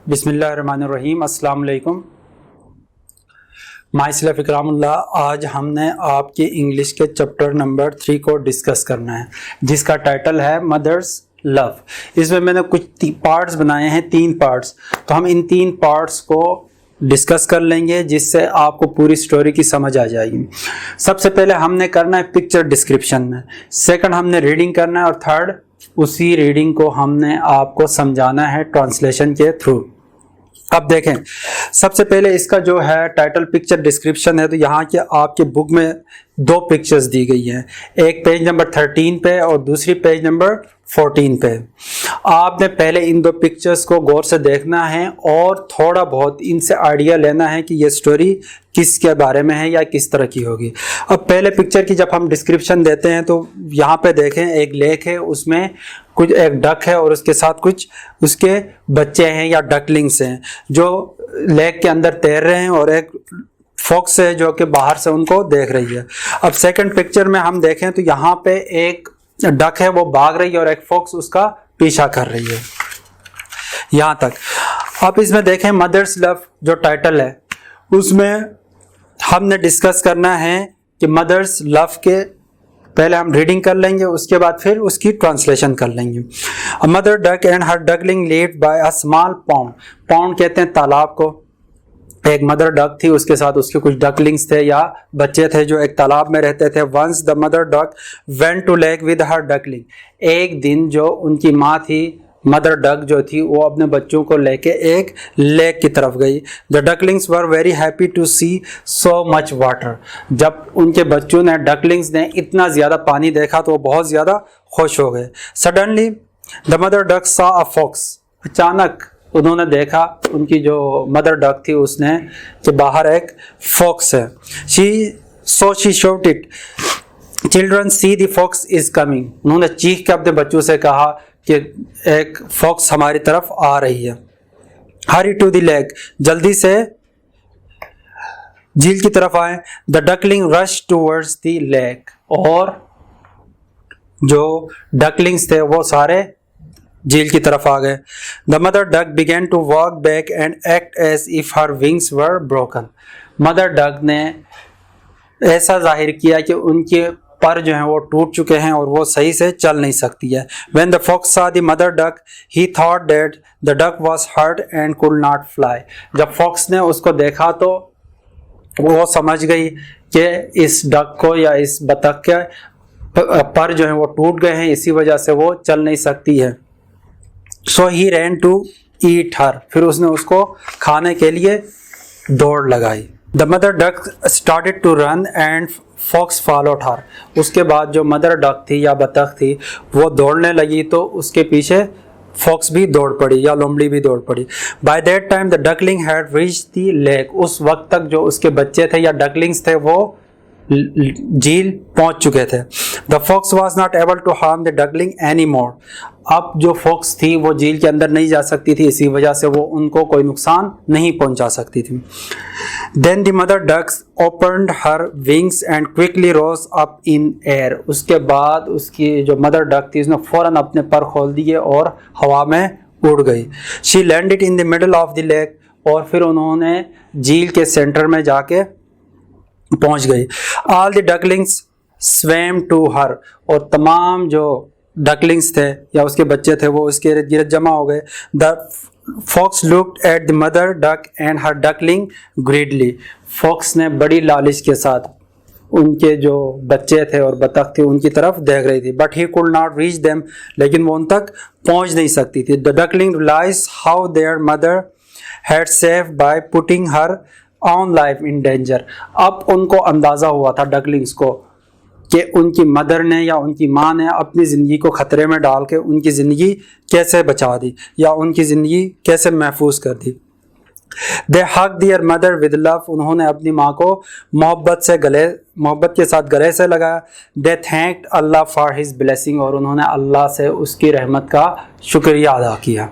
बिस्मिल्लाहिर्रहमानिर्रहीम। अस्सलाम वालेकुम। My self Ikramullah. आज हमने आपके इंग्लिश के चैप्टर नंबर 3 को डिस्कस करना है, जिसका टाइटल है मदर्स लव। इसमें मैंने कुछ पार्ट्स बनाए हैं, 3 पार्ट्स। तो हम इन 3 पार्ट्स को डिस्कस कर लेंगे, जिससे आपको पूरी स्टोरी की समझ आ जाएगी। सबसे पहले हमने करना है पिक्चर डिस्क्रिप्शन में, सेकंड हमने रीडिंग करना है, और थर्ड उसी रीडिंग को हमने आपको समझाना है ट्रांसलेशन के थ्रू। अब देखें, सबसे पहले इसका जो है टाइटल पिक्चर डिस्क्रिप्शन है। तो यहाँ के आपके बुक में 2 पिक्चर्स दी गई हैं, एक पेज नंबर 13 पे और दूसरी पेज नंबर 14 पे। आपने पहले इन 2 पिक्चर्स को गौर से देखना है और थोड़ा बहुत इनसे आइडिया लेना है कि ये स्टोरी किसके बारे में है या किस तरह की होगी। अब पहले पिक्चर की जब हम डिस्क्रिप्शन देते हैं तो यहाँ पे देखें, एक लेक है, उसमें कुछ एक डक है और उसके साथ कुछ उसके बच्चे हैं या डकलिंग्स हैं जो लेक के अंदर तैर रहे हैं, और एक फॉक्स है जो कि बाहर से उनको देख रही है। अब सेकंड पिक्चर में हम देखें तो यहाँ पे एक डक है, वो भाग रही है और एक फॉक्स उसका पीछा कर रही है, यहाँ तक। अब इसमें देखें मदर्स लव जो टाइटल है, उसमें हमने डिस्कस करना है कि मदर्स लव के पहले हम रीडिंग कर लेंगे, उसके बाद फिर उसकी ट्रांसलेशन कर लेंगे। A mother duck and her duckling lived by a small pond। Pond कहते हैं तालाब को। एक मदर डक थी, उसके साथ उसके कुछ डकलिंग्स थे या बच्चे थे जो एक तालाब में रहते थे। Once the mother duck went to lake with her duckling। एक दिन जो उनकी माँ थी, मदर डक जो थी, वो अपने बच्चों को लेके एक लेक की तरफ गई। The ducklings were very happy to see so much water. जब उनके बच्चों ने, डकलिंग्स ने इतना ज़्यादा पानी देखा तो वो बहुत ज़्यादा खुश हो गए। Suddenly the mother duck saw a fox. अचानक उन्होंने देखा, उनकी जो मदर डक थी उसने, कि बाहर एक फॉक्स है। She shouted, children see the fox is coming. उन्होंने चीख के अपने बच्चों से कहा कि एक फॉक्स हमारी तरफ आ रही है। हरी टू द लेक, जल्दी से झील की तरफ आए। The duckling rush towards the lake, और जो डकलिंग्स थे वो सारे झील की तरफ आ गए। The mother duck began to walk back and act as if her wings were broken. Mother duck ने ऐसा जाहिर किया कि उनके पर जो हैं वो टूट चुके हैं और वो सही से चल नहीं सकती है। When the fox saw the mother duck, he thought that the duck was hurt and could not fly। जब फॉक्स ने उसको देखा तो वो समझ गई कि इस डक को या इस बतख के पर जो हैं वो टूट गए हैं, इसी वजह से वो चल नहीं सकती है। So he ran to eat her। फिर उसने उसको खाने के लिए दौड़ लगाई। The mother duck started to run and fox followed her। उसके बाद जो मदर डक थी या बतख थी वो दौड़ने लगी तो उसके पीछे फॉक्स भी दौड़ पड़ी या लोमड़ी भी दौड़ पड़ी। By that time the duckling had reached the lake। उस वक्त तक जो उसके बच्चे थे या डकलिंग्स थे वो झील पहुंच चुके थे। The fox was not able to harm the duckling anymore। अब जो फॉक्स थी वो झील के अंदर नहीं जा सकती थी, इसी वजह से वो उनको कोई नुकसान नहीं पहुंचा सकती थी। Then the mother duck opened her wings and quickly rose up in air। उसके बाद उसकी जो मदर डक थी उसने फौरन अपने पर खोल दिए और हवा में उड़ गई। She landed in the middle of the lake। और फिर उन्होंने झील के सेंटर में जाके पहुंच गई। All the ducklings swam to her। और तमाम जो डकलिंग्स थे या उसके बच्चे थे वो उसके इर्द गिर्द जमा हो गए। The fox looked at the mother duck and her duckling greedily। Fox ने बड़ी लालच के साथ उनके जो बच्चे थे और बतख थी उनकी तरफ देख रही थी। But he could not reach them। लेकिन वो उन तक पहुंच नहीं सकती थी। The duckling realized how their mother had saved by putting her own life in danger। अब उनको अंदाज़ा हुआ था डकलिंग्स को कि उनकी मदर ने या उनकी माँ ने अपनी ज़िंदगी को ख़तरे में डाल के उनकी ज़िंदगी कैसे बचा दी या उनकी ज़िंदगी कैसे महफूज कर दी। They hugged their mother with love। उन्होंने अपनी माँ को मोहब्बत के साथ गले से लगाया। They thanked Allah for his blessing। और उन्होंने अल्लाह से उसकी रहमत का शुक्रिया अदा किया।